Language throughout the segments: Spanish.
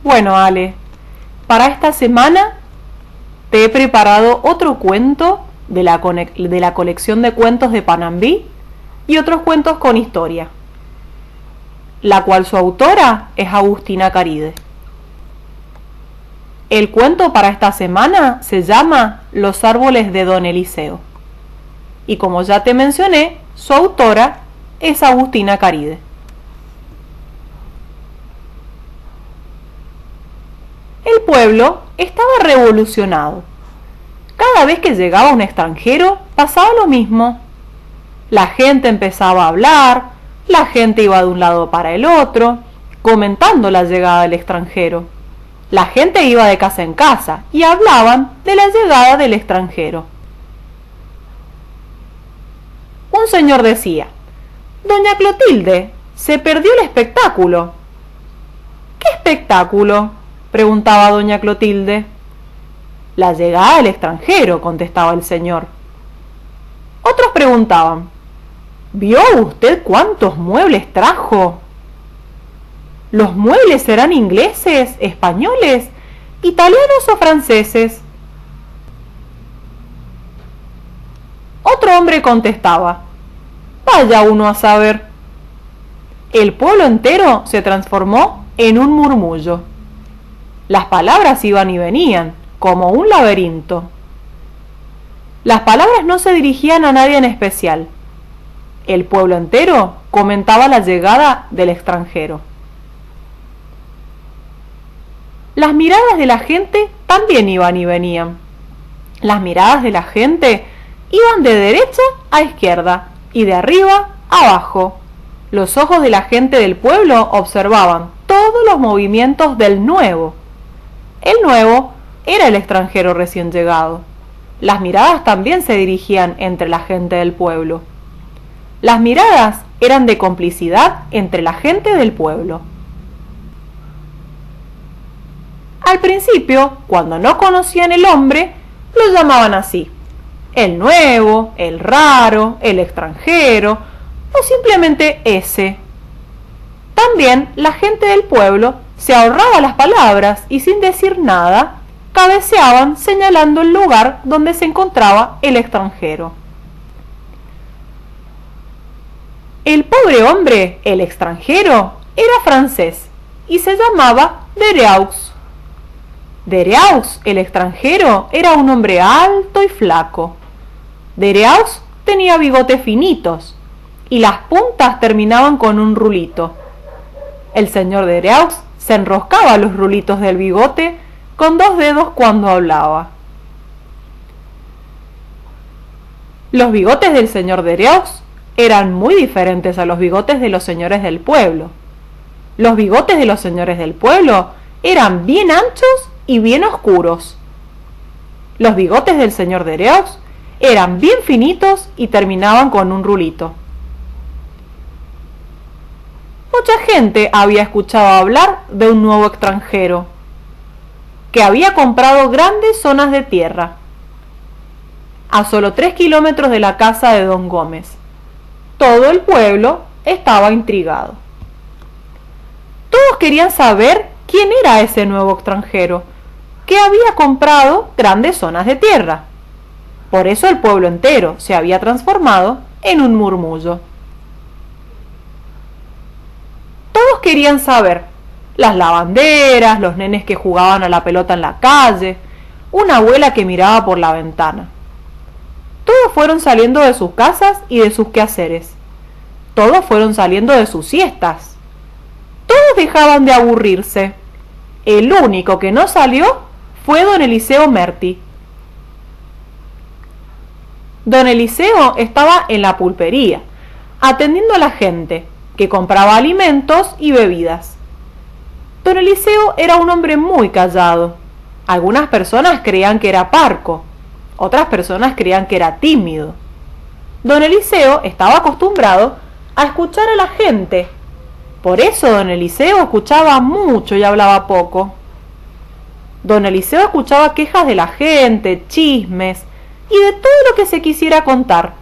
Bueno, Ale, para esta semana te he preparado otro cuento de la colección de cuentos de Panambí y otros cuentos con historia, la cual su autora es Agustina Caride. El cuento para esta semana se llama Los árboles de Don Eliseo. Y como ya te mencioné, su autora es Agustina Caride. El pueblo estaba revolucionado. Cada vez que llegaba un extranjero pasaba lo mismo. La gente empezaba a hablar, la gente iba de un lado para el otro, comentando la llegada del extranjero. La gente iba de casa en casa y hablaban de la llegada del extranjero. Un señor decía: Doña Clotilde, se perdió el espectáculo. ¿Qué espectáculo?, preguntaba doña Clotilde. La llegada del extranjero, contestaba el señor. Otros preguntaban: ¿vio usted cuántos muebles trajo? ¿Los muebles serán ingleses, españoles, italianos o franceses? Otro hombre contestaba: vaya uno a saber. El pueblo entero se transformó en un murmullo. Las palabras iban y venían, como un laberinto. Las palabras no se dirigían a nadie en especial. El pueblo entero comentaba la llegada del extranjero. Las miradas de la gente también iban y venían. Las miradas de la gente iban de derecha a izquierda y de arriba a abajo. Los ojos de la gente del pueblo observaban todos los movimientos del nuevo. El nuevo era el extranjero recién llegado. Las miradas también se dirigían entre la gente del pueblo. Las miradas eran de complicidad entre la gente del pueblo. Al principio, cuando no conocían el hombre, lo llamaban así: el nuevo, el raro, el extranjero o simplemente ese. También la gente del pueblo se ahorraba las palabras y sin decir nada, cabeceaban señalando el lugar donde se encontraba el extranjero. El pobre hombre, el extranjero, era francés y se llamaba Dereux. Dereux, el extranjero, era un hombre alto y flaco. Dereux tenía bigotes finitos y las puntas terminaban con un rulito. El señor Dereux se enroscaba los rulitos del bigote con 2 dedos cuando hablaba. Los bigotes del señor Dereux eran muy diferentes a los bigotes de los señores del pueblo. Los bigotes de los señores del pueblo eran bien anchos y bien oscuros. Los bigotes del señor Dereux eran bien finitos y terminaban con un rulito. Mucha gente había escuchado hablar de un nuevo extranjero, que había comprado grandes zonas de tierra, a solo 3 kilómetros de la casa de don Gómez. Todo el pueblo estaba intrigado. Todos querían saber quién era ese nuevo extranjero, que había comprado grandes zonas de tierra. Por eso el pueblo entero se había transformado en un murmullo. Todos querían saber: las lavanderas, los nenes que jugaban a la pelota en la calle, una abuela que miraba por la ventana. Todos fueron saliendo de sus casas y de sus quehaceres. Todos fueron saliendo de sus siestas. Todos dejaban de aburrirse. El único que no salió fue don Eliseo Merti. Don Eliseo estaba en la pulpería, atendiendo a la gente, que compraba alimentos y bebidas. Don Eliseo era un hombre muy callado. Algunas personas creían que era parco, otras personas creían que era tímido. Don Eliseo estaba acostumbrado a escuchar a la gente. Por eso don Eliseo escuchaba mucho y hablaba poco. Don Eliseo escuchaba quejas de la gente, chismes y de todo lo que se quisiera contar.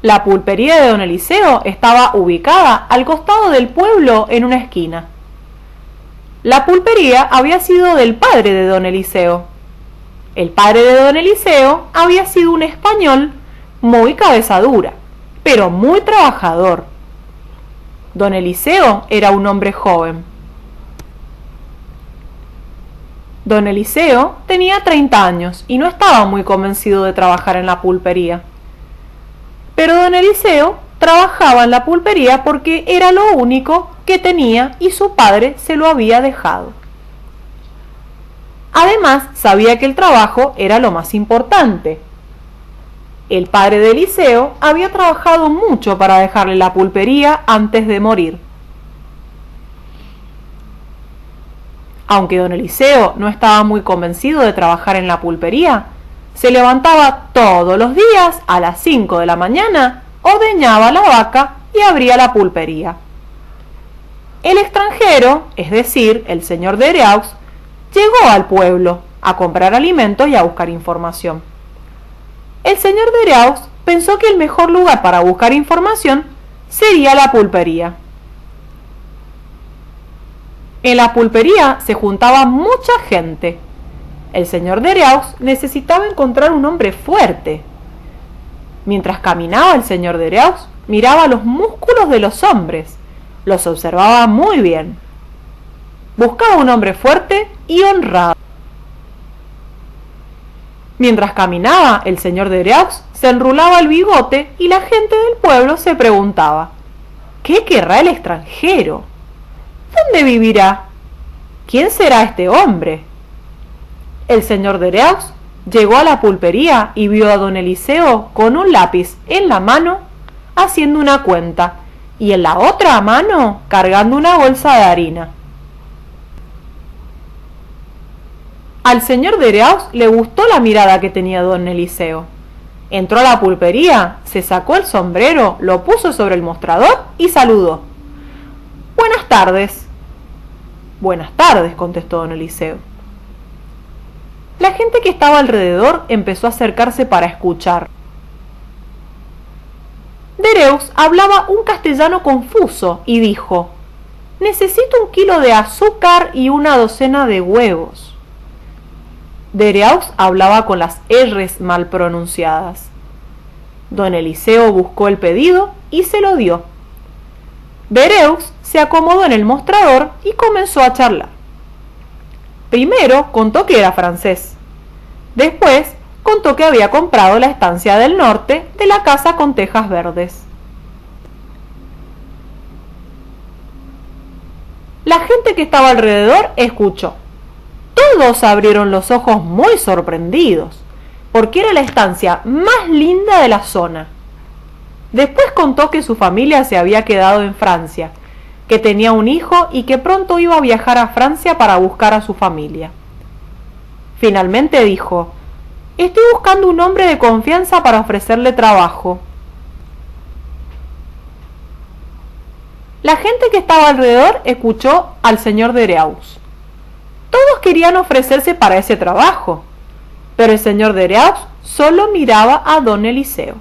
La pulpería de don Eliseo estaba ubicada al costado del pueblo en una esquina. La pulpería había sido del padre de don Eliseo. El padre de don Eliseo había sido un español muy cabeza dura, pero muy trabajador. Don Eliseo era un hombre joven. Don Eliseo tenía 30 años y no estaba muy convencido de trabajar en la pulpería. Pero don Eliseo trabajaba en la pulpería porque era lo único que tenía y su padre se lo había dejado. Además, sabía que el trabajo era lo más importante. El padre de Eliseo había trabajado mucho para dejarle la pulpería antes de morir. Aunque don Eliseo no estaba muy convencido de trabajar en la pulpería, se levantaba todos los días a las 5 de la mañana, ordeñaba la vaca y abría la pulpería. El extranjero, es decir, el señor de Ereux, llegó al pueblo a comprar alimentos y a buscar información. El señor de Ereux pensó que el mejor lugar para buscar información sería la pulpería. En la pulpería se juntaba mucha gente. El señor de Ereux necesitaba encontrar un hombre fuerte. Mientras caminaba el señor de Ereux, miraba los músculos de los hombres. Los observaba muy bien. Buscaba un hombre fuerte y honrado. Mientras caminaba, el señor de Ereux se enrulaba el bigote y la gente del pueblo se preguntaba: ¿qué querrá el extranjero? ¿Dónde vivirá? ¿Quién será este hombre? El señor de Ereux llegó a la pulpería y vio a don Eliseo con un lápiz en la mano haciendo una cuenta y en la otra mano cargando una bolsa de harina. Al señor de Ereux le gustó la mirada que tenía don Eliseo. Entró a la pulpería, se sacó el sombrero, lo puso sobre el mostrador y saludó. «Buenas tardes». «Buenas tardes», contestó don Eliseo. La gente que estaba alrededor empezó a acercarse para escuchar. De Ereux hablaba un castellano confuso y dijo: «Necesito 1 kilo de azúcar y una docena de huevos». De Ereux hablaba con las R's mal pronunciadas. Don Eliseo buscó el pedido y se lo dio. De Ereux se acomodó en el mostrador y comenzó a charlar. Primero contó que era francés. Después contó que había comprado la estancia del norte de la casa con tejas verdes. La gente que estaba alrededor escuchó. Todos abrieron los ojos muy sorprendidos, porque era la estancia más linda de la zona. Después contó que su familia se había quedado en Francia, que tenía un hijo y que pronto iba a viajar a Francia para buscar a su familia. Finalmente dijo: «Estoy buscando un hombre de confianza para ofrecerle trabajo». La gente que estaba alrededor escuchó al señor de Ereux. Todos querían ofrecerse para ese trabajo, pero el señor de Ereux solo miraba a don Eliseo.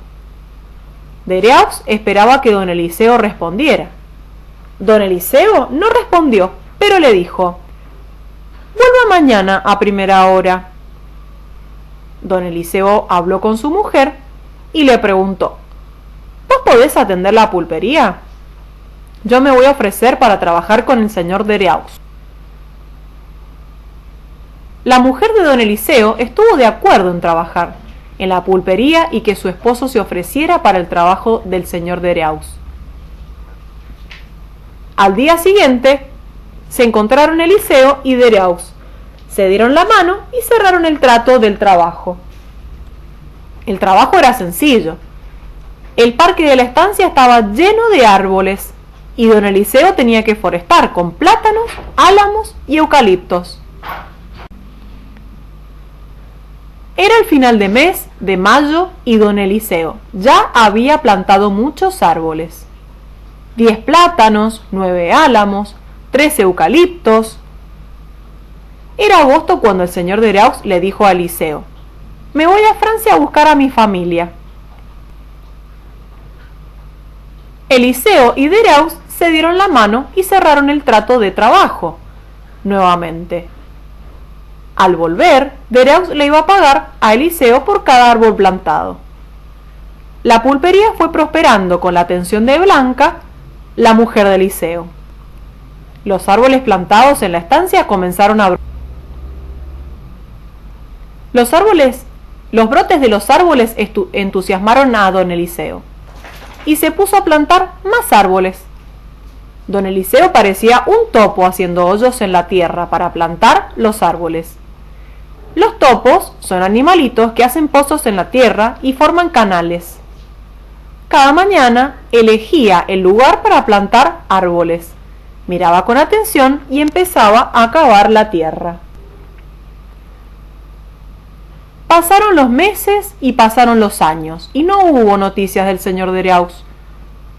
De Ereux esperaba que don Eliseo respondiera. Don Eliseo no respondió, pero le dijo: «Vuelva mañana a primera hora». Don Eliseo habló con su mujer y le preguntó: «¿Vos podés atender la pulpería? Yo me voy a ofrecer para trabajar con el señor de Ereux». La mujer de don Eliseo estuvo de acuerdo en trabajar en la pulpería y que su esposo se ofreciera para el trabajo del señor de Ereux. Al día siguiente se encontraron Eliseo y de Ereux, se dieron la mano y cerraron el trato del trabajo. El trabajo era sencillo. El parque de la estancia estaba lleno de árboles y don Eliseo tenía que forestar con plátanos, álamos y eucaliptos. Era el final de mes de mayo y don Eliseo ya había plantado muchos árboles. 10 plátanos, 9 álamos, 3 eucaliptos. Era agosto cuando el señor de Ereux le dijo a Eliseo: «Me voy a Francia a buscar a mi familia». Eliseo y Deraux se dieron la mano y cerraron el trato de trabajo nuevamente. Al volver, Deraux le iba a pagar a Eliseo por cada árbol plantado. La pulpería fue prosperando con la atención de Blanca, la mujer de Eliseo. Los árboles plantados en la estancia comenzaron a Los brotes de los árboles entusiasmaron a don Eliseo y se puso a plantar más árboles. Don Eliseo parecía un topo haciendo hoyos en la tierra para plantar los árboles. Los topos son animalitos que hacen pozos en la tierra y forman canales. Cada mañana elegía el lugar para plantar árboles, miraba con atención y empezaba a cavar la tierra. Pasaron los meses y pasaron los años, y no hubo noticias del señor Deraux.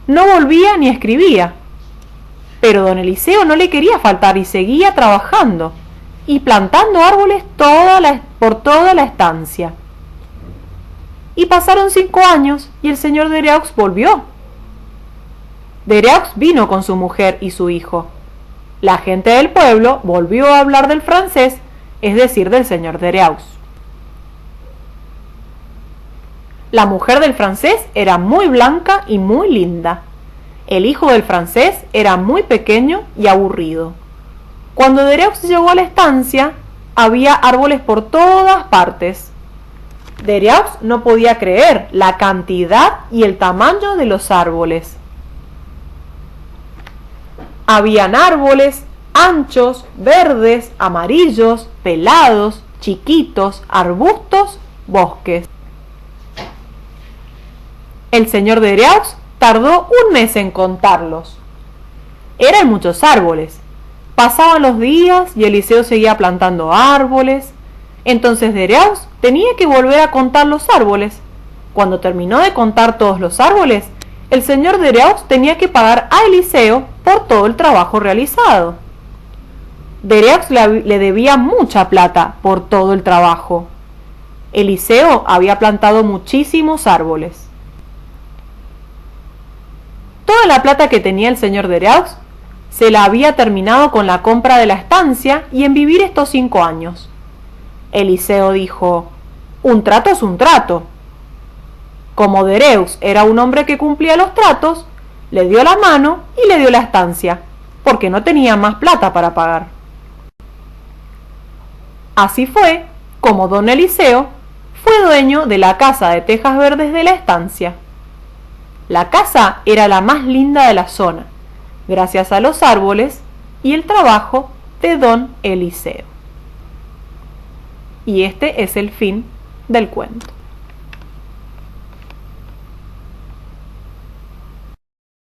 No volvía ni escribía. Pero don Eliseo no le quería faltar y seguía trabajando y plantando árboles por toda la estancia. Y pasaron 5 años y el señor Deraux volvió. Deraux vino con su mujer y su hijo. La gente del pueblo volvió a hablar del francés, es decir, del señor Deraux. La mujer del francés era muy blanca y muy linda. El hijo del francés era muy pequeño y aburrido. Cuando Deraux llegó a la estancia, había árboles por todas partes. Deraux no podía creer la cantidad y el tamaño de los árboles. Habían árboles anchos, verdes, amarillos, pelados, chiquitos, arbustos, bosques. El señor Deraux tardó un mes en contarlos. Eran muchos árboles. Pasaban los días y Eliseo seguía plantando árboles. Entonces Deraux tenía que volver a contar los árboles. Cuando terminó de contar todos los árboles, el señor Deraux tenía que pagar a Eliseo por todo el trabajo realizado. Deraux le debía mucha plata por todo el trabajo. Eliseo había plantado muchísimos árboles. Toda la plata que tenía el señor Deraux se la había terminado con la compra de la estancia y en vivir estos 5 años. Eliseo dijo: un trato es un trato. Como Deraux era un hombre que cumplía los tratos, le dio la mano y le dio la estancia, porque no tenía más plata para pagar. Así fue como don Eliseo fue dueño de la casa de tejas verdes de la estancia. La casa era la más linda de la zona, gracias a los árboles y el trabajo de don Eliseo. Y este es el fin del cuento.